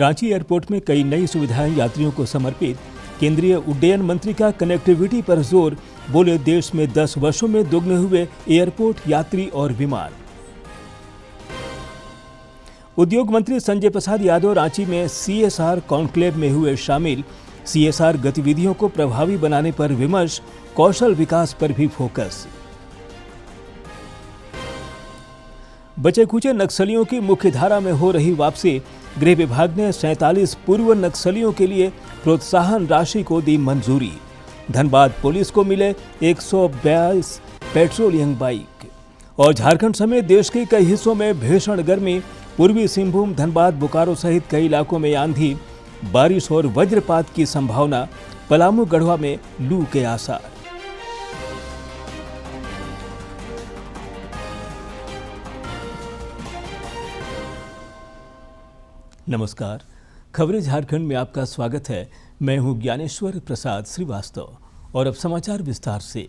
Ranchi airport में कई नई सुविधाएं यात्रियों को समर्पित। केंद्रीय उड्डयन मंत्री का कनेक्टिविटी पर जोर, बोले देश में 10 वर्षों में दोगुने हुए एयरपोर्ट यात्री और विमान। उद्योग मंत्री संजय प्रसाद यादव रांची में CSR कॉन्क्लेव में हुए शामिल। CSR गतिविधियों को प्रभावी बनाने पर विमर्श, कौशल विकास पर भी फोकस। बचे कुचे नक्सलियों की मुख्यधारा में हो रही वापसी। गृह विभाग ने 47 पूर्व नक्सलियों के लिए प्रोत्साहन राशि को दी मंजूरी। धनबाद पुलिस को मिले 122 पेट्रोलिंग बाइक। और झारखंड समेत देश के कई हिस्सों में भीषण गर्मी। पूर्वी सिंहभूम, धनबाद, बोकारो सहित कई इलाकों में आंधी, बारिश और वज्रपात की संभावना। पलामू, गढ़वा में लू के आसार। नमस्कार, खबरें झारखंड में आपका स्वागत है। मैं हूं ज्ञानेश्वर प्रसाद श्रीवास्तव और अब समाचार विस्तार से।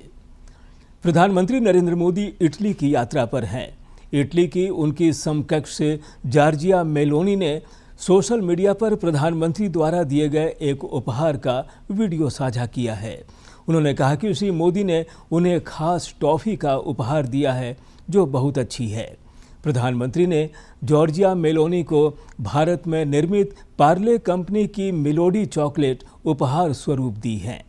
प्रधानमंत्री नरेंद्र मोदी इटली की यात्रा पर हैं। इटली की उनकी समकक्ष जॉर्जिया मेलोनी ने सोशल मीडिया पर प्रधानमंत्री द्वारा दिए गए एक उपहार का वीडियो साझा किया है। उन्होंने कहा कि श्री मोदी ने उन्हें खास टॉफी का उपहार दिया है जो बहुत अच्छी है। प्रधानमंत्री ने जॉर्जिया मेलोनी को भारत में निर्मित पार्ले कंपनी की मिलोडी चॉकलेट उपहार स्वरूप दी है।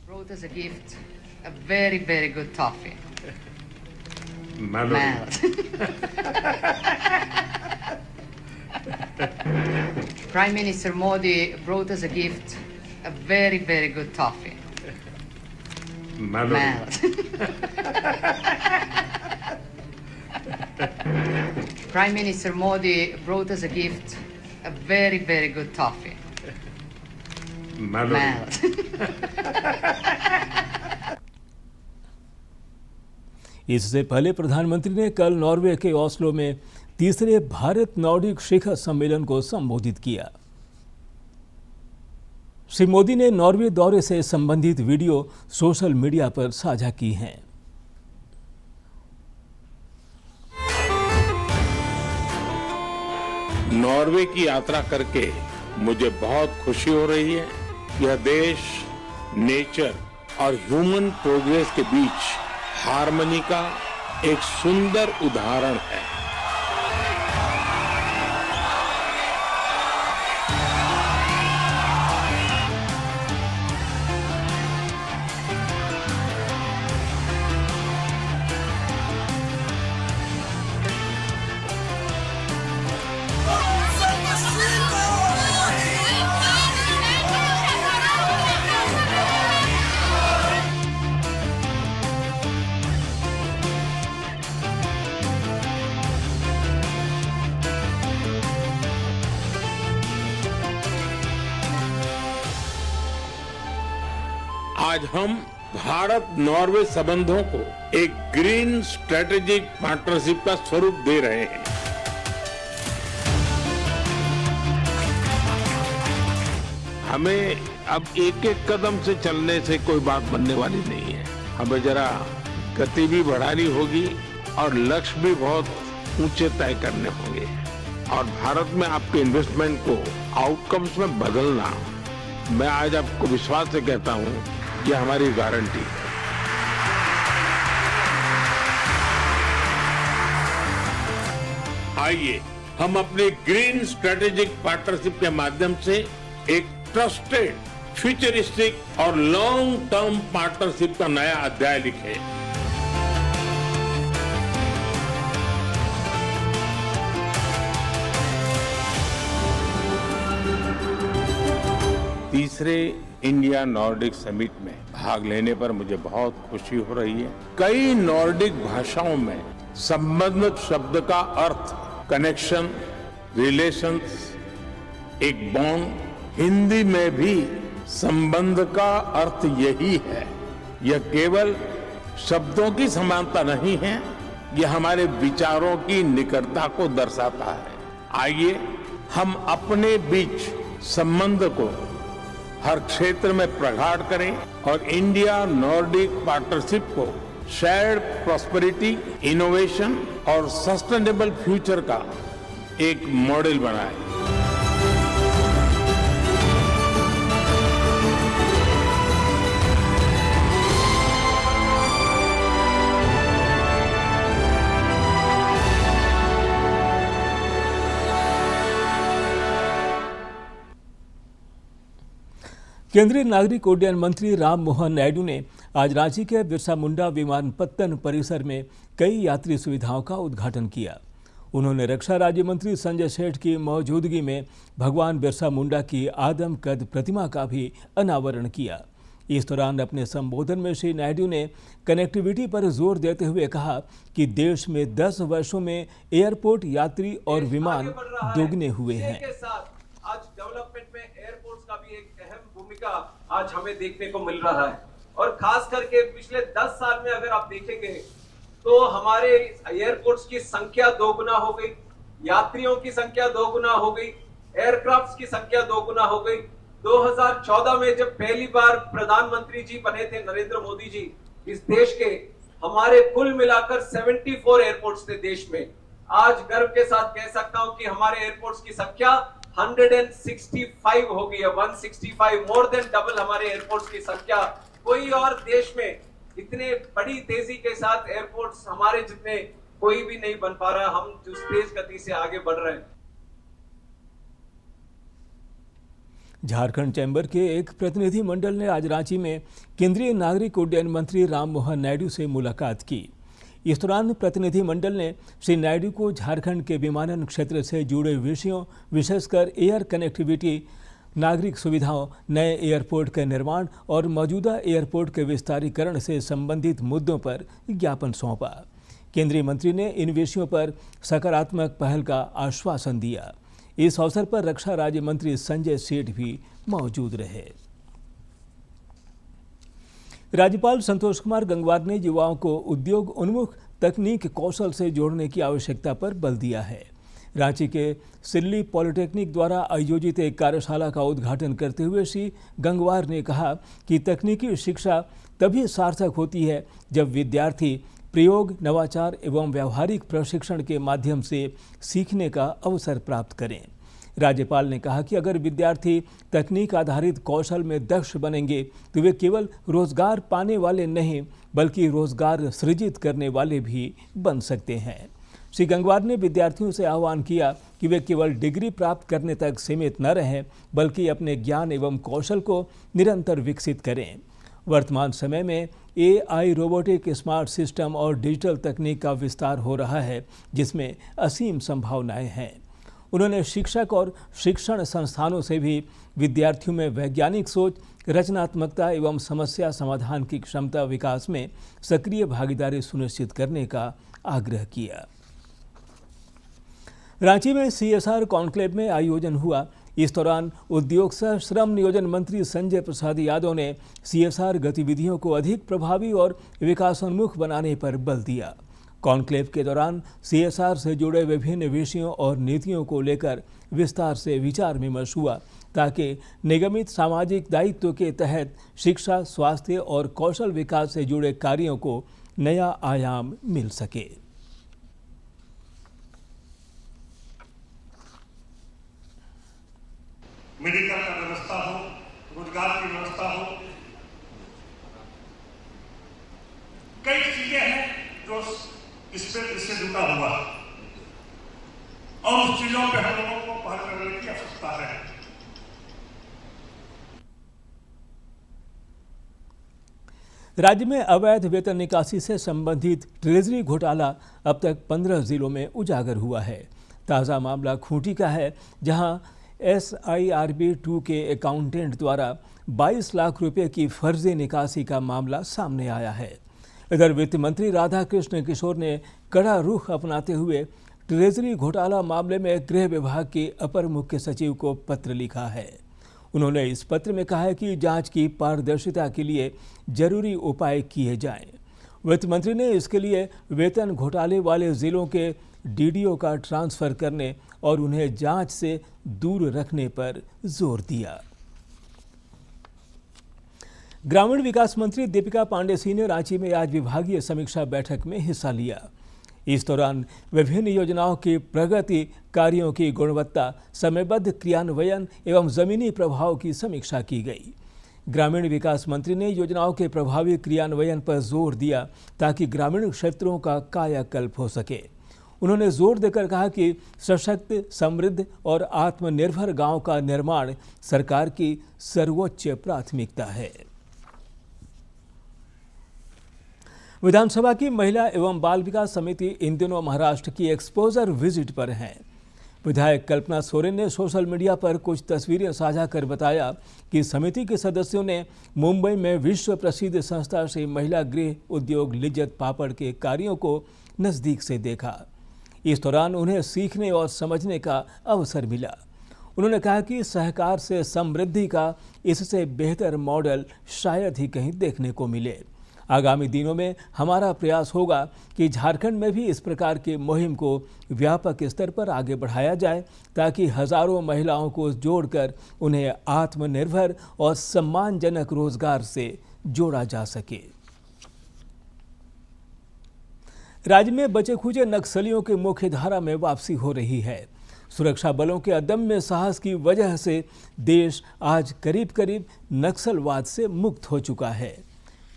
Brought as a gift a very, very good toffee. Melt. Prime Minister Modi brought as a gift a very, very good toffee. Melt. Prime Minister Modi brought as a gift a very, very good toffee. Melt. इससे पहले प्रधानमंत्री ने कल Norway के Oslo में तीसरे Bharat Nordic शिखर सम्मेलन को संबोधित किया। श्री मोदी ने नॉर्वे दौरे से संबंधित वीडियो सोशल मीडिया पर साझा की हैं। नॉर्वे की यात्रा करके मुझे बहुत खुशी हो रही है। यह देश नेचर और ह्यूमन प्रोग्रेस के बीच हार्मनी का एक सुंदर उदाहरण है। आज हम भारत नॉर्वे संबंधों को एक ग्रीन स्ट्रेटेजिक पार्टनरशिप का स्वरूप दे रहे हैं। हमें अब एक एक कदम से चलने से कोई बात बनने वाली नहीं है। हमें जरा गति भी बढ़ानी होगी और लक्ष्य भी बहुत ऊंचे तय करने होंगे। और भारत में आपके इन्वेस्टमेंट को आउटकम्स में बदलना, मैं आज आपको विश्वास से कहता हूं, ये हमारी गारंटी है। आइए हम अपने ग्रीन स्ट्रेटेजिक पार्टनरशिप के माध्यम से एक ट्रस्टेड, फ्यूचरिस्टिक और लॉन्ग टर्म पार्टनरशिप का नया अध्याय लिखें। तीसरे इंडिया नॉर्डिक समिट में भाग लेने पर मुझे बहुत खुशी हो रही है। कई नॉर्डिक भाषाओं में संबंध शब्द का अर्थ कनेक्शन, रिलेशंस, एक बॉन्ड, हिंदी में भी संबंध का अर्थ यही है। यह केवल शब्दों की समानता नहीं है, यह हमारे विचारों की निकटता को दर्शाता है। आइए हम अपने बीच संबंध को हर क्षेत्र में प्रगाढ़ करें और इंडिया नॉर्डिक पार्टनरशिप को शेयर्ड प्रॉस्पेरिटी, इनोवेशन और सस्टेनेबल फ्यूचर का एक मॉडल बनाए। केंद्रीय नागरिक उड्डयन मंत्री राम मोहन नायडू ने आज रांची के बिरसा मुंडा विमानपत्तन परिसर में कई यात्री सुविधाओं का उद्घाटन किया। उन्होंने रक्षा राज्य मंत्री संजय सेठ की मौजूदगी में भगवान बिरसा मुंडा की आदमकद प्रतिमा का भी अनावरण किया। इस दौरान अपने संबोधन में श्री नायडू ने कनेक्टिविटी पर जोर देते हुए कहा कि देश में 10 वर्षों में एयरपोर्ट, यात्री और विमान दोगुने हुए हैं। आज डेवलपमेंट में एयरपोर्ट्स का भी एक अहम भूमिका आज हमें देखने को मिल रहा है और खास करके पिछले 10 साल में अगर आप देखेंगे तो हमारे एयरपोर्ट्स की संख्या दोगुना हो गई, यात्रियों की संख्या दोगुना हो गई, एयरक्राफ्ट्स की संख्या दोगुना हो गई। 2014 में जब पहली बार प्रधानमंत्री जी बने थे नरेंद्र मोदी जी इस देश के, हमारे कुल मिलाकर 74 एयरपोर्ट्स थे देश में। आज गर्व के साथ कह सकता हूं कि हमारे एयरपोर्ट्स की संख्या 165 हो गई है, 165, मोर देन डबल हमारे एयरपोर्ट्स की संख्या। कोई और देश में इतने बड़ी तेजी के साथ एयरपोर्ट्स हमारे जितने कोई भी नहीं बन पा रहा। हम जो तेज गति से आगे बढ़ रहे हैं। झारखंड चैम्बर के एक प्रतिनिधि मंडल ने आज रांची में केंद्रीय नागरिक उड्डयन मंत्री राम मोहन नायडू से मुलाकात की। इस दौरान प्रतिनिधि मंडल ने श्री नायडू को झारखंड के विमानन क्षेत्र से जुड़े विषयों, विशेषकर एयर कनेक्टिविटी, नागरिक सुविधाओं, नए एयरपोर्ट के निर्माण और मौजूदा एयरपोर्ट के विस्तारीकरण से संबंधित मुद्दों पर ज्ञापन सौंपा। केंद्रीय मंत्री ने इन विषयों पर सकारात्मक पहल का आश्वासन दिया। इस अवसर पर रक्षा राज्य मंत्री संजय सेठ भी मौजूद रहे। राज्यपाल संतोष कुमार गंगवार ने युवाओं को उद्योग उन्मुख तकनीक कौशल से जोड़ने की आवश्यकता पर बल दिया है। रांची के सिल्ली पॉलिटेक्निक द्वारा आयोजित एक कार्यशाला का उद्घाटन करते हुए श्री गंगवार ने कहा कि तकनीकी शिक्षा तभी सार्थक होती है जब विद्यार्थी प्रयोग, नवाचार एवं व्यावहारिक प्रशिक्षण के माध्यम से सीखने का अवसर प्राप्त करें। राज्यपाल ने कहा कि अगर विद्यार्थी तकनीक आधारित कौशल में दक्ष बनेंगे तो वे केवल रोजगार पाने वाले नहीं बल्कि रोजगार सृजित करने वाले भी बन सकते हैं। श्री गंगवार ने विद्यार्थियों से आह्वान किया कि वे केवल डिग्री प्राप्त करने तक सीमित न रहें बल्कि अपने ज्ञान एवं कौशल को निरंतर विकसित करें। वर्तमान समय में AI, रोबोटिक, स्मार्ट सिस्टम और डिजिटल तकनीक का विस्तार हो रहा है जिसमें असीम संभावनाएं हैं। उन्होंने शिक्षक और शिक्षण संस्थानों से भी विद्यार्थियों में वैज्ञानिक सोच, रचनात्मकता एवं समस्या समाधान की क्षमता विकास में सक्रिय भागीदारी सुनिश्चित करने का आग्रह किया। रांची में CSR कॉन्क्लेव में आयोजन हुआ। इस दौरान उद्योग सह श्रम नियोजन मंत्री संजय प्रसाद यादव ने CSR गतिविधियों को अधिक प्रभावी और विकासोन्मुख बनाने पर बल दिया। कॉन्क्लेव के दौरान CSR से जुड़े विभिन्न विषयों और नीतियों को लेकर विस्तार से विचार विमर्श हुआ ताकि निगमित सामाजिक दायित्व के तहत शिक्षा, स्वास्थ्य और कौशल विकास से जुड़े कार्यों को नया आयाम मिल सके। मेडिकल का व्यवस्था हो, रोजगार की व्यवस्था हो, कई चीजें हैं जो इससे जुड़ा हुआ है और उस चीजों पे हम लोगों को पहल करने की आवश्यकता है। राज्य में अवैध वेतन निकासी से संबंधित ट्रेजरी घोटाला अब तक 15 जिलों में उजागर हुआ है। ताज़ा मामला खूंटी का है जहां SIRB 2 के अकाउंटेंट द्वारा 22 लाख रुपए की फर्जी निकासी का मामला सामने आया है। इधर वित्त मंत्री राधाकृष्ण किशोर ने कड़ा रुख अपनाते हुए ट्रेजरी घोटाला मामले में गृह विभाग के अपर मुख्य सचिव को पत्र लिखा है। उन्होंने इस पत्र में कहा है कि जांच की पारदर्शिता के लिए जरूरी उपाय किए जाएं। वित्त मंत्री ने इसके लिए वेतन घोटाले वाले जिलों के DDO का ट्रांसफर करने और उन्हें जांच से दूर रखने पर जोर दिया। ग्रामीण विकास मंत्री दीपिका पांडे सिंह ने रांची में आज विभागीय समीक्षा बैठक में हिस्सा लिया। इस दौरान विभिन्न योजनाओं की प्रगति, कार्यों की गुणवत्ता, समयबद्ध क्रियान्वयन एवं जमीनी प्रभाव की समीक्षा की गई। ग्रामीण विकास मंत्री ने योजनाओं के प्रभावी क्रियान्वयन पर जोर दिया ताकि ग्रामीण क्षेत्रों का कायाकल्प हो सके। उन्होंने जोर देकर कहा कि सशक्त, समृद्ध और आत्मनिर्भर गांव का निर्माण सरकार की सर्वोच्च प्राथमिकता है। विधानसभा की महिला एवं बाल विकास समिति इन दिनों महाराष्ट्र की एक्सपोजर विजिट पर है। विधायक कल्पना सोरेन ने सोशल मीडिया पर कुछ तस्वीरें साझा कर बताया कि समिति के सदस्यों ने मुंबई में विश्व प्रसिद्ध संस्था से महिला गृह उद्योग लिज्जत पापड़ के कार्यों को नजदीक से देखा। इस दौरान उन्हें सीखने और समझने का अवसर मिला। उन्होंने कहा कि सहकार से समृद्धि का इससे बेहतर मॉडल शायद ही कहीं देखने को मिले। आगामी दिनों में हमारा प्रयास होगा कि झारखंड में भी इस प्रकार की मुहिम को व्यापक स्तर पर आगे बढ़ाया जाए ताकि हजारों महिलाओं को जोड़कर उन्हें आत्मनिर्भर और सम्मानजनक रोजगार से जोड़ा जा सके। राज्य में बचे खुचे नक्सलियों की मुख्य धारा में वापसी हो रही है। सुरक्षा बलों के अदम्य साहस की वजह से देश आज करीब करीब नक्सलवाद से मुक्त हो चुका है।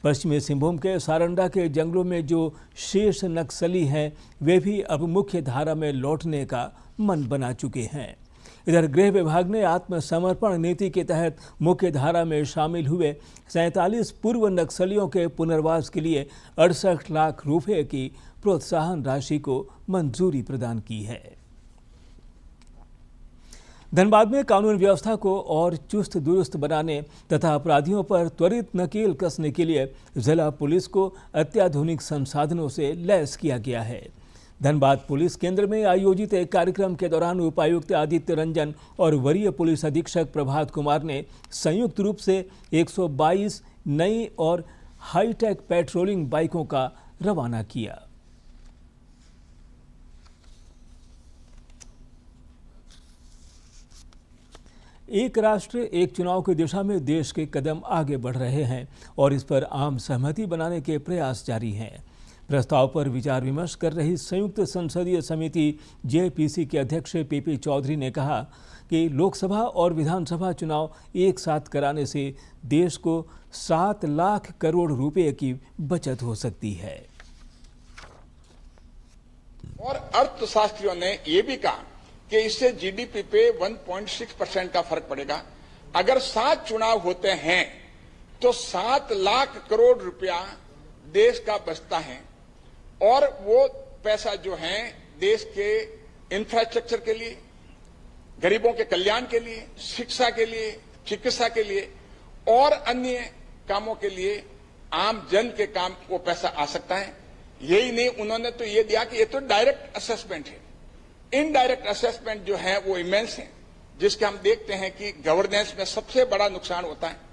पश्चिमी सिंहभूम के सारंडा के जंगलों में जो शेष नक्सली हैं, वे भी अब मुख्य धारा में लौटने का मन बना चुके हैं। इधर गृह विभाग ने आत्मसमर्पण नीति के तहत मुख्य धारा में शामिल हुए 47 पूर्व नक्सलियों के पुनर्वास के लिए 68 लाख रुपए की प्रोत्साहन राशि को मंजूरी प्रदान की है। धनबाद में कानून व्यवस्था को और चुस्त दुरुस्त बनाने तथा अपराधियों पर त्वरित नकेल कसने के लिए जिला पुलिस को अत्याधुनिक संसाधनों से लैस किया गया है। धनबाद पुलिस केंद्र में आयोजित एक कार्यक्रम के दौरान उपायुक्त आदित्य रंजन और वरीय पुलिस अधीक्षक प्रभात कुमार ने संयुक्त रूप से 122 नई और हाईटेक पेट्रोलिंग बाइकों का रवाना किया। एक राष्ट्र एक चुनाव की दिशा में देश के कदम आगे बढ़ रहे हैं और इस पर आम सहमति बनाने के प्रयास जारी हैं। प्रस्ताव पर विचार विमर्श कर रही संयुक्त संसदीय समिति जेपीसी के अध्यक्ष पीपी चौधरी ने कहा कि लोकसभा और विधानसभा चुनाव एक साथ कराने से देश को 7 लाख करोड़ रुपए की बचत हो सकती है। और अर्थशास्त्रियों ने यह भी कहा कि इससे जीडीपी पे 1.6% का फर्क पड़ेगा। अगर 7 चुनाव होते हैं तो 7 लाख करोड़ रुपया देश का बचता है और वो पैसा जो है देश के इंफ्रास्ट्रक्चर के लिए, गरीबों के कल्याण के लिए, शिक्षा के लिए, चिकित्सा के लिए और अन्य कामों के लिए, आम जन के काम वो पैसा आ सकता है। यही नहीं, उन्होंने तो ये दिया कि ये तो डायरेक्ट असेसमेंट है। इनडायरेक्ट असेसमेंट जो है वो इमेंस है, जिसके हम देखते हैं कि गवर्नेंस में सबसे बड़ा नुकसान होता है।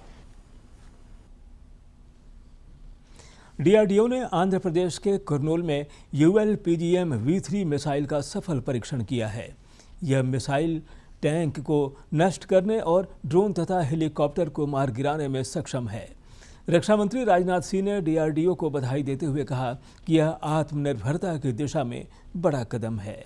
डीआरडीओ ने आंध्र प्रदेश के कुर्नूल में ULPGM V3 मिसाइल का सफल परीक्षण किया है। यह मिसाइल टैंक को नष्ट करने और ड्रोन तथा हेलीकॉप्टर को मार गिराने में सक्षम है। रक्षा मंत्री राजनाथ सिंह ने डीआरडीओ को बधाई देते हुए कहा कि यह आत्मनिर्भरता की दिशा में बड़ा कदम है।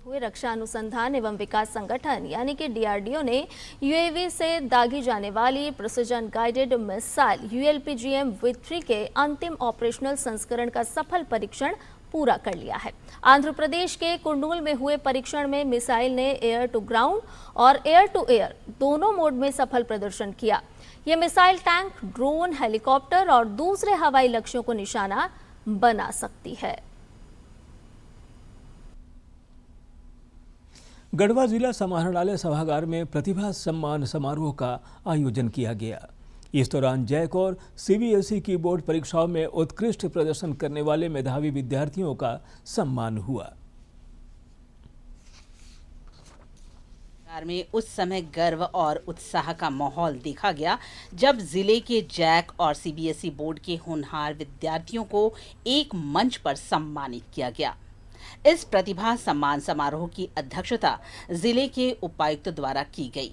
हुए रक्षा अनुसंधान एवं विकास संगठन यानी कि डीआरडीओ ने यूएवी से दागी जाने वाली precision guided missile ULPGM V3 के अंतिम ऑपरेशनल संस्करण का सफल परीक्षण पूरा कर लिया है। आंध्र प्रदेश के कुर्नूल में हुए परीक्षण में मिसाइल ने एयर टू ग्राउंड और एयर टू एयर दोनों मोड में सफल प्रदर्शन किया। यह मिसाइल टैंक, ड्रोन, हेलीकॉप्टर और दूसरे हवाई लक्ष्यों को निशाना बना सकती है। गढ़वा जिला समाहरणालय सभागार में प्रतिभा सम्मान समारोह का आयोजन किया गया। इस दौरान जैक और CBSE की बोर्ड परीक्षाओं में उत्कृष्ट प्रदर्शन करने वाले मेधावी विद्यार्थियों का सम्मान हुआ। में उस समय गर्व और उत्साह का माहौल देखा गया जब जिले के जैक और CBSE बोर्ड के होनहार विद्यार्थियों को एक मंच पर सम्मानित किया गया। इस प्रतिभा सम्मान समारोह की अध्यक्षता जिले के उपायुक्त द्वारा की गई।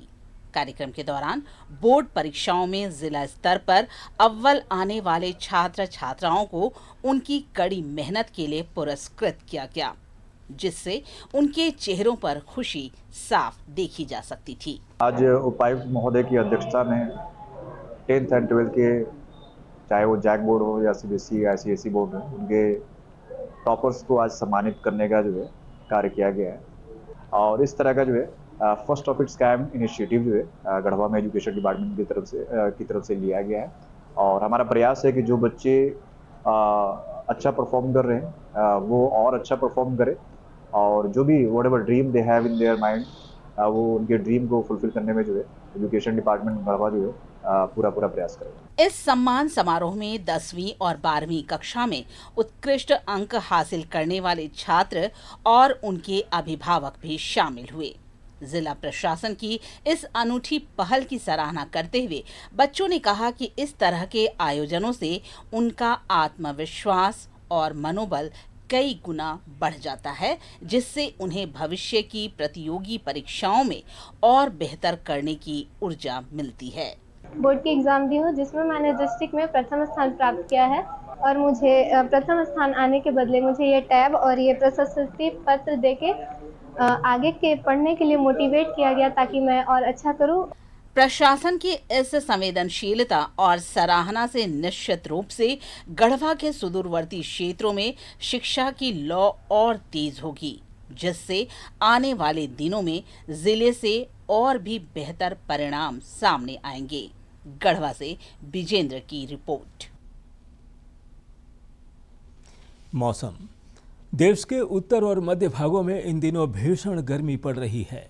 कार्यक्रम के दौरान बोर्ड परीक्षाओं में जिला स्तर पर अव्वल आने वाले छात्र छात्राओं को उनकी कड़ी मेहनत के लिए पुरस्कृत किया गया, जिससे उनके चेहरों पर खुशी साफ देखी जा सकती थी। आज उपायुक्त महोदय की अध्यक्षता में 10th एंड 12th के, चाहे वो जैक बोर्ड हो या CBSE या ICSE बोर्ड हो, उनके टॉपर्स को आज सम्मानित करने का जो है कार्य किया गया है। और इस तरह का जो है first of its kind initiative जो है गढ़वा में एजुकेशन डिपार्टमेंट की तरफ से लिया गया है। और हमारा प्रयास है कि जो बच्चे अच्छा परफॉर्म कर रहे हैं वो और अच्छा परफॉर्म करें, और जो भी what ever dream they have in their mind वो उनके ड्रीम को फुलफिल करने में जो है एजुकेशन डिपार्टमेंट गढ़वा जो है पूरा प्रयास करेगा। इस सम्मान समारोह में 10वीं और 12वीं कक्षा में उत्कृष्ट अंक हासिल करने वाले छात्र और उनके अभिभावक भी शामिल हुए। जिला प्रशासन की इस अनूठी पहल की सराहना करते हुए बच्चों ने कहा कि इस तरह के आयोजनों से उनका आत्मविश्वास और मनोबल कई गुना बढ़ जाता है, जिससे उन्हें भविष्य की प्रतियोगी परीक्षाओं में और बेहतर करने की ऊर्जा मिलती है। बोर्ड की एग्ज़ाम दी हूँ जिसमें मैंने डिस्ट्रिक्ट में प्रथम स्थान प्राप्त किया है, और मुझे प्रथम स्थान आने के बदले मुझे ये टैब और ये प्रशस्ति पत्र देके आगे के पढ़ने के लिए मोटिवेट किया गया ताकि मैं और अच्छा करूँ। प्रशासन की इस संवेदनशीलता और सराहना से निश्चित रूप से गढ़वा के सुदूरवर्ती क्षेत्रों में शिक्षा की लौ और तेज होगी, जिससे आने वाले दिनों में जिले से और भी बेहतर परिणाम सामने आएंगे। गढ़वा से विजेंद्र की रिपोर्ट। मौसम। देश के उत्तर और मध्य भागों में इन दिनों भीषण गर्मी पड़ रही है।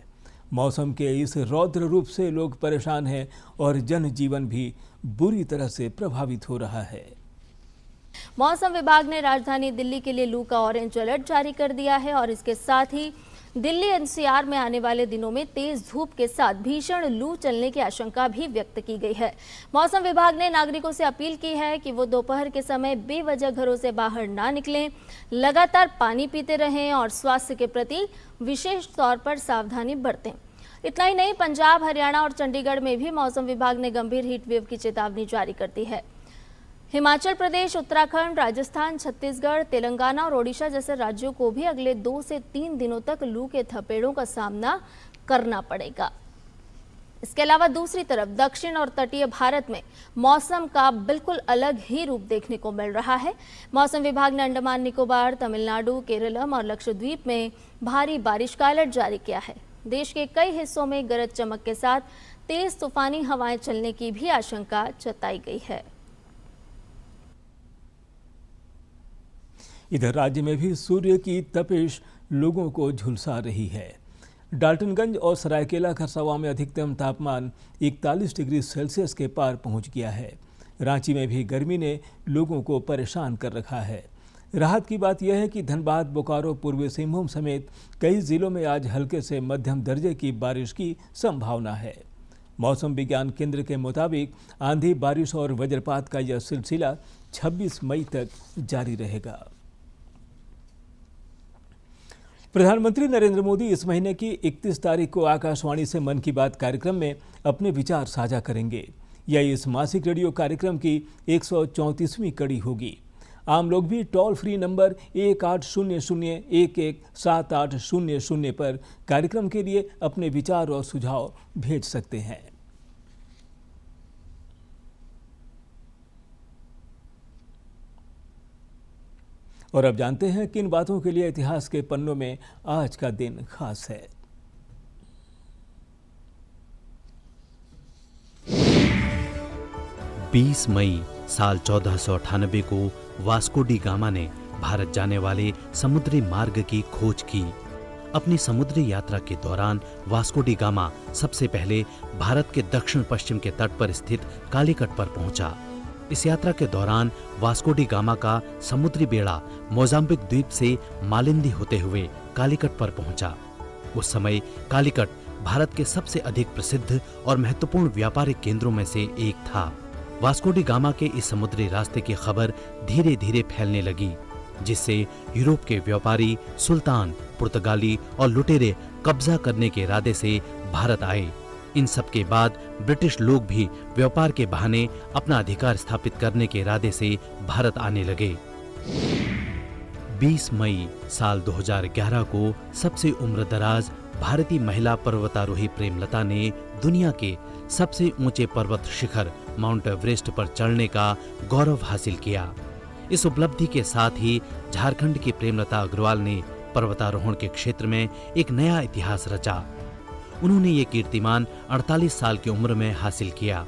मौसम के इस रौद्र रूप से लोग परेशान हैं और जनजीवन भी बुरी तरह से प्रभावित हो रहा है। मौसम विभाग ने राजधानी दिल्ली के लिए लू का ऑरेंज अलर्ट जारी कर दिया है और इसके साथ ही दिल्ली NCR में आने वाले दिनों में तेज धूप के साथ भीषण लू चलने की आशंका भी व्यक्त की गई है। मौसम विभाग ने नागरिकों से अपील की है कि वो दोपहर के समय बेवजह घरों से बाहर ना निकलें, लगातार पानी पीते रहें और स्वास्थ्य के प्रति विशेष तौर पर सावधानी बरतें। इतना ही नहीं, पंजाब, हरियाणा और चंडीगढ़ में भी मौसम विभाग ने गंभीर हीट वेव की चेतावनी जारी कर दी है। हिमाचल प्रदेश, उत्तराखंड, राजस्थान, छत्तीसगढ़, तेलंगाना और ओडिशा जैसे राज्यों को भी अगले 2 से 3 दिनों तक लू के थपेड़ों का सामना करना पड़ेगा। इसके अलावा दूसरी तरफ दक्षिण और तटीय भारत में मौसम का बिल्कुल अलग ही रूप देखने को मिल रहा है। मौसम विभाग ने अंडमान निकोबार, तमिलनाडु, केरलम और लक्षद्वीप में भारी बारिश का अलर्ट जारी किया है। देश के कई हिस्सों में गरज चमक के साथ तेज तूफानी हवाएं चलने की भी आशंका जताई गई है। इधर राज्य में भी सूर्य की तपिश लोगों को झुलसा रही है। डाल्टनगंज और सरायकेला खरसावां में अधिकतम तापमान 41 डिग्री सेल्सियस के पार पहुंच गया है। रांची में भी गर्मी ने लोगों को परेशान कर रखा है। राहत की बात यह है कि धनबाद, बोकारो, पूर्वी सिंहभूम समेत कई जिलों में आज हल्के से मध्यम दर्जे की बारिश की संभावना है। मौसम विज्ञान केंद्र के मुताबिक आंधी, बारिश और वज्रपात का यह सिलसिला 26 मई तक जारी रहेगा। प्रधानमंत्री नरेंद्र मोदी इस महीने की 31 तारीख को आकाशवाणी से मन की बात कार्यक्रम में अपने विचार साझा करेंगे। यह इस मासिक रेडियो कार्यक्रम की 134वीं कड़ी होगी। आम लोग भी टोल फ्री नंबर 1800-117800 पर कार्यक्रम के लिए अपने विचार और सुझाव भेज सकते हैं। और अब जानते हैं किन बातों के लिए इतिहास के पन्नों में आज का दिन खास है। 20 मई साल 1498 को वास्को डी गामा ने भारत जाने वाले समुद्री मार्ग की खोज की। अपनी समुद्री यात्रा के दौरान वास्को डी गामा सबसे पहले भारत के दक्षिण पश्चिम के तट पर स्थित कालीकट पर पहुंचा। इस यात्रा के दौरान वास्को डी गामा का समुद्री बेड़ा मोजाम्बिक द्वीप से मालिंदी होते हुए कालीकट पर पहुंचा। उस समय कालीकट भारत के सबसे अधिक प्रसिद्ध और महत्वपूर्ण व्यापारिक केंद्रों में से एक था। वास्को डी गामा के इस समुद्री रास्ते की खबर धीरे धीरे फैलने लगी, जिससे यूरोप के व्यापारी, सुल्तान, पुर्तगाली और लुटेरे कब्जा करने के इरादे से भारत आए। इन सब के बाद ब्रिटिश लोग भी व्यापार के बहाने अपना अधिकार स्थापित करने के इरादे से भारत आने लगे। 20 मई साल 2011 को सबसे उम्रदराज भारतीय महिला पर्वतारोही प्रेमलता ने दुनिया के सबसे ऊंचे पर्वत शिखर माउंट एवरेस्ट पर चढ़ने का गौरव हासिल किया। इस उपलब्धि के साथ ही झारखंड की प्रेमलता अग्रवाल ने पर्वतारोहण के क्षेत्र में एक नया इतिहास रचा। उन्होंने ये कीर्तिमान 48 साल की उम्र में हासिल किया।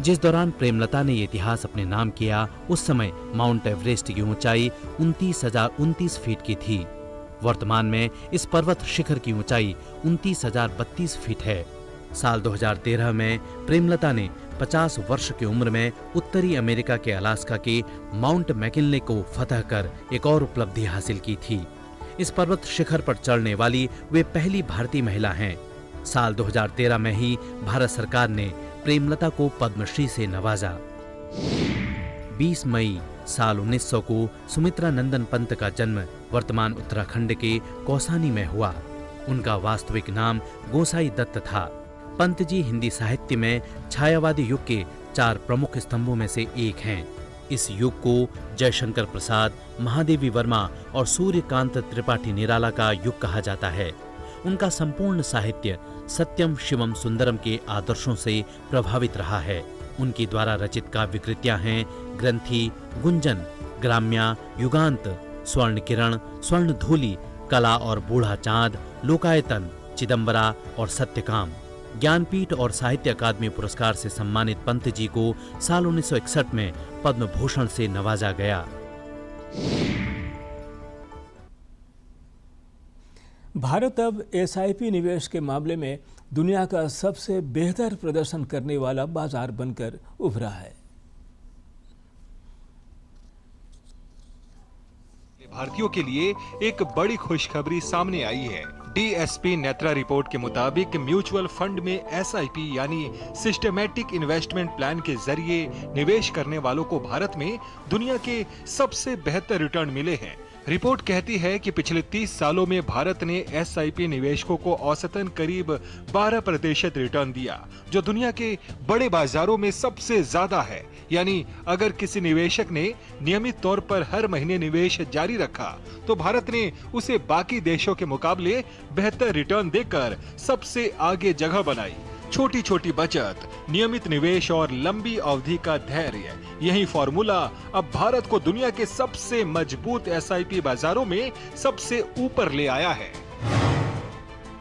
जिस दौरान प्रेमलता ने ये इतिहास अपने नाम किया, उस समय माउंट एवरेस्ट की ऊंचाई 29,029 फीट की थी। वर्तमान में इस पर्वत शिखर की ऊंचाई 29,032 फीट है। साल 2013 में प्रेमलता ने 50 वर्ष की उम्र में उत्तरी अमेरिका के अलास्का के माउंट मैकिनले को फतह कर एक और उपलब्धि हासिल की थी। इस पर्वत शिखर पर चढ़ने वाली वे पहली भारतीय महिला हैं। साल 2013 में ही भारत सरकार ने प्रेमलता को पद्मश्री से नवाजा। 20 मई साल 1900 को सुमित्रा नंदन पंत का जन्म वर्तमान उत्तराखंड के कौसानी में हुआ। उनका वास्तविक नाम गोसाई दत्त था। पंत जी हिंदी साहित्य में छायावादी युग के 4 प्रमुख स्तंभों में से एक हैं। इस युग को जयशंकर प्रसाद, महादेवी वर्मा और सूर्यकांत त्रिपाठी निराला का युग कहा जाता है। उनका संपूर्ण साहित्य सत्यम शिवम सुंदरम के आदर्शों से प्रभावित रहा है। उनकी द्वारा रचित काव्य कृतियां हैं ग्रंथि, गुंजन, ग्राम्या, युगांत, स्वर्ण किरण, स्वर्ण धूलि, कला और बूढ़ा चांद, लोकायतन, चिदंबरा और सत्यकाम। ज्ञानपीठ और साहित्य अकादमी पुरस्कार से सम्मानित पंत जी को साल 1961 में पद्म भूषण से नवाजा गया। भारत अब एसआईपी निवेश के मामले में दुनिया का सबसे बेहतर प्रदर्शन करने वाला बाजार बनकर उभरा है। भारतीयों के लिए एक बड़ी खुशखबरी सामने आई है। डीएसपी नेत्रा रिपोर्ट के मुताबिक म्यूचुअल फंड में एसआईपी यानी सिस्टमैटिक इन्वेस्टमेंट प्लान के जरिए निवेश करने वालों को भारत में दुनिया के सबसे बेहतर रिटर्न मिले हैं। रिपोर्ट कहती है कि पिछले 30 सालों में भारत ने एसआईपी निवेशकों को औसतन करीब 12% रिटर्न दिया, जो दुनिया के बड़े बाजारों में सबसे ज्यादा है। यानी अगर किसी निवेशक ने नियमित तौर पर हर महीने निवेश जारी रखा तो भारत ने उसे बाकी देशों के मुकाबले बेहतर रिटर्न देकर सबसे आगे जगह बनाई। छोटी छोटी बचत, नियमित निवेश और लंबी अवधि का धैर्य, यही फॉर्मूला अब भारत को दुनिया के सबसे मजबूत एसआईपी बाजारों में सबसे ऊपर ले आया है।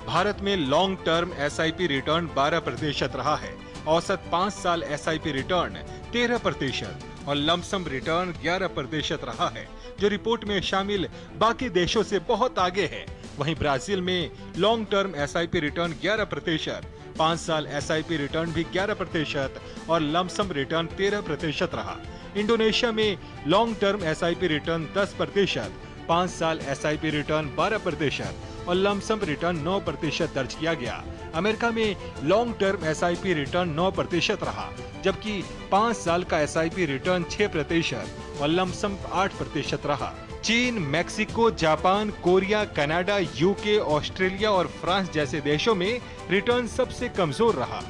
भारत में लॉन्ग टर्म एसआईपी रिटर्न 12% रहा है। औसत 5 साल एसआईपी रिटर्न 13% और लमसम रिटर्न 11% रहा है, जो रिपोर्ट में शामिल बाकी देशों से बहुत आगे है। वहीं ब्राजील में लॉन्ग टर्म एसआईपी रिटर्न 11%, 5 साल एसआईपी रिटर्न भी 11% और लमसम रिटर्न 13% रहा। इंडोनेशिया में लॉन्ग टर्म एसआईपी रिटर्न 10%, 5 साल एसआईपी रिटर्न 12% और लमसम रिटर्न 9% दर्ज किया गया। अमेरिका में लॉन्ग टर्म एसआईपी रिटर्न 9% रहा, जबकि 5 साल का एसआईपी रिटर्न 6% और लमसम 8% रहा। चीन, Mexico, Japan, Korea, Canada, UK, Australia और फ्रांस जैसे देशों में रिटर्न सबसे कमजोर रहा।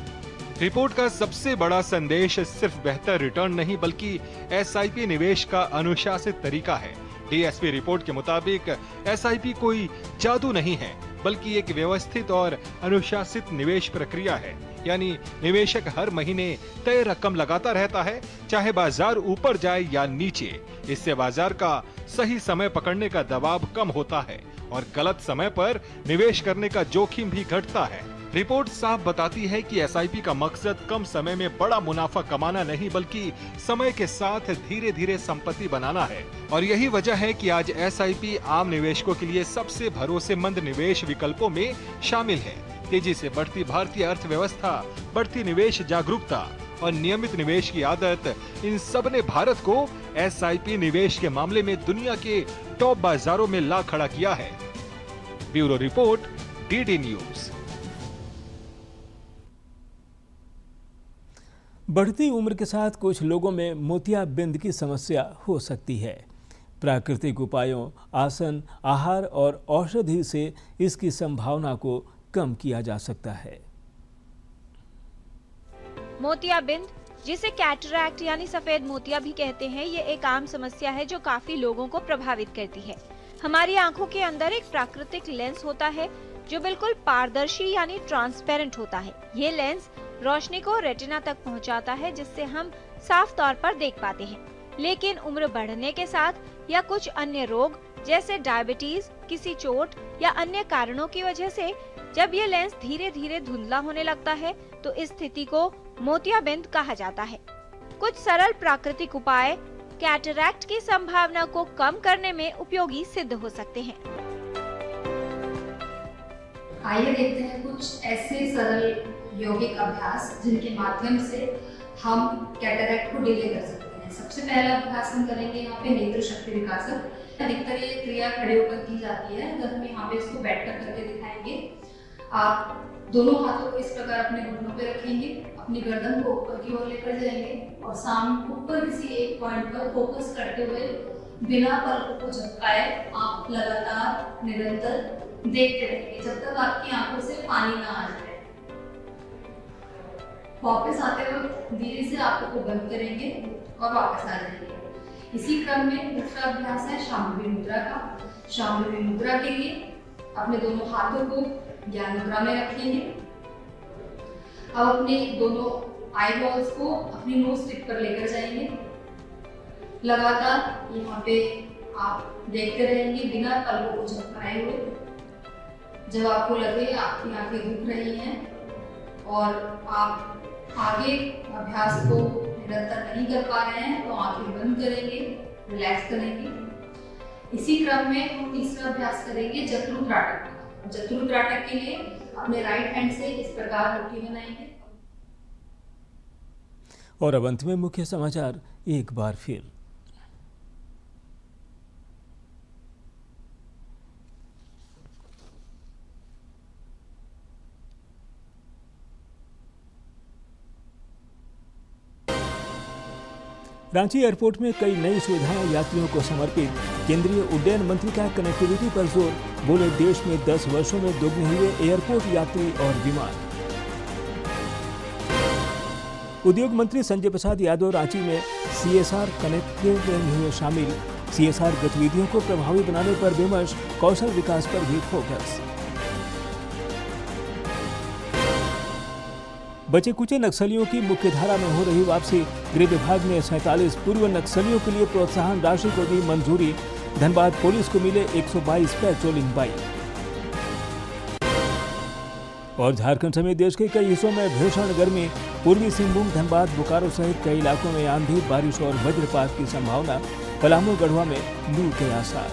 रिपोर्ट का सबसे बड़ा संदेश सिर्फ बेहतर रिटर्न नहीं बल्कि एसआईपी निवेश का अनुशासित तरीका है। डीएसपी रिपोर्ट के मुताबिक एसआईपी कोई जादू नहीं है, बल्कि एक व्यवस्थित और अनुशासित निवेश प्रक्रिया है। यानी निवेशक हर महीने तय रकम लगाता रहता है, चाहे बाजार ऊपर जाए या नीचे। इससे बाजार का सही समय पकड़ने का दबाव कम होता है और गलत समय पर निवेश करने का जोखिम भी घटता है। रिपोर्ट साफ बताती है कि एसआईपी का मकसद कम समय में बड़ा मुनाफा कमाना नहीं, बल्कि समय के साथ धीरे धीरे संपत्ति बनाना है। और यही वजह है कि आज एसआईपी आम निवेशकों के लिए सबसे भरोसेमंद निवेश विकल्पों में शामिल है। तेजी से बढ़ती भारतीय अर्थव्यवस्था, बढ़ती निवेश जागरूकता और नियमित निवेश की आदत, इन सब ने भारत को एसआईपी निवेश के मामले में दुनिया के टॉप बाजारों में ला खड़ा किया है। Bureau report, DD news. बढ़ती उम्र के साथ कुछ लोगों में मोतियाबिंद की समस्या हो सकती है। प्राकृतिक उपायों, आसन, आहार और औषधि से इसकी संभावना को कम किया जा सकता है। मोतियाबिंद, जिसे कैटरैक्ट यानी सफेद मोतिया भी कहते हैं, ये एक आम समस्या है जो काफी लोगों को प्रभावित करती है। हमारी आंखों के अंदर एक प्राकृतिक लेंस होता है जो बिल्कुल पारदर्शी यानी ट्रांसपेरेंट होता है। ये लेंस रोशनी को रेटिना तक पहुंचाता है, जिससे हम साफ तौर पर देख पाते हैं। लेकिन उम्र बढ़ने के साथ या कुछ अन्य रोग जैसे डायबिटीज, किसी चोट या अन्य कारणों की वजह से जब ये लेंस धीरे धीरे धुंधला होने लगता है तो इस स्थिति को मोतियाबिंद कहा जाता है। कुछ सरल प्राकृतिक उपाय कैटरैक्ट की संभावना को कम करने में उपयोगी सिद्ध हो सकते हैं। आइए देखते हैं कुछ ऐसे सरल यौगिक अभ्यास जिनके माध्यम से हम कैटरैक्ट को डिले कर सकते हैं। सबसे पहला अभ्यास हम करेंगे यहाँ पे नेत्र शक्ति विकासक। अधिकतर ये क्रिया खड़े होकर की जाती है, अगर हम यहाँ पे इसको बैठकर करके दिखाएंगे। आप दोनों हाथों को इस प्रकार अपने घुटनों पे रखेंगे, अपनी गर्दन को ऊपर की ओर लेकर जाएंगे और सामने ऊपर किसी एक पॉइंट पर फोकस करते हुए बिना पलकों को झपकाए आप लगातार निरंतर देखते रहेंगे जब तक आपकी आंखों से पानी ना आ जाए। वापस आते वक्त धीरे से आंखों को बंद करेंगे और वापस आ जाएंगे। इसी क्रम में दूसरा अभ्यास है शांभवी मुद्रा का। शांभवी मुद्रा के लिए अपने दोनों हाथों को ज्ञान मुद्रा में रखेंगे। अब अपने दोनों आई बॉल्स को अपनी नोज टिप पर लेकर जाएंगे। लगातार यहाँ पे आप देखते रहेंगे बिना पलकों को झपकाए हुए। जब आपको लगे आपकी आंखें दुख रही हैं और आप आगे अभ्यास को निरंतर नहीं कर पा रहे हैं तो आंखें बंद करेंगे, रिलैक्स करेंगे। इसी क्रम में हम तीसरा अभ्यास करेंगे जत्रू त्राटक। जत्रू त्राटक के लिए अपने राइट हैंड से इस प्रकार मुट्ठी बनाएंगे। और अब अंत में मुख्य समाचार एक बार फिर। रांची एयरपोर्ट में कई नई सुविधाएं यात्रियों को समर्पित। केंद्रीय उड्डयन मंत्री का कनेक्टिविटी पर जोर, बोले देश में 10 वर्षों में दोगुने हुए एयरपोर्ट यात्री और विमान। उद्योग मंत्री संजय प्रसाद यादव रांची में सीएसआर कनेक्ट में हुए शामिल। सीएसआर गतिविधियों को प्रभावी बनाने पर विमर्श, कौशल विकास पर भी फोकस। बचे कुचे नक्सलियों की मुख्यधारा में हो रही वापसी। गृह विभाग ने 47 पूर्व नक्सलियों के लिए प्रोत्साहन राशि को दी मंजूरी। धनबाद पुलिस को मिले 122 पेट्रोलिंग बाइक। और झारखंड समेत देश के कई हिस्सों में भीषण गर्मी। पूर्वी सिंहभूम, धनबाद, बोकारो सहित कई इलाकों में आंधी, बारिश और वज्रपात की संभावना। पलामू, गढ़वा में लू के आसार।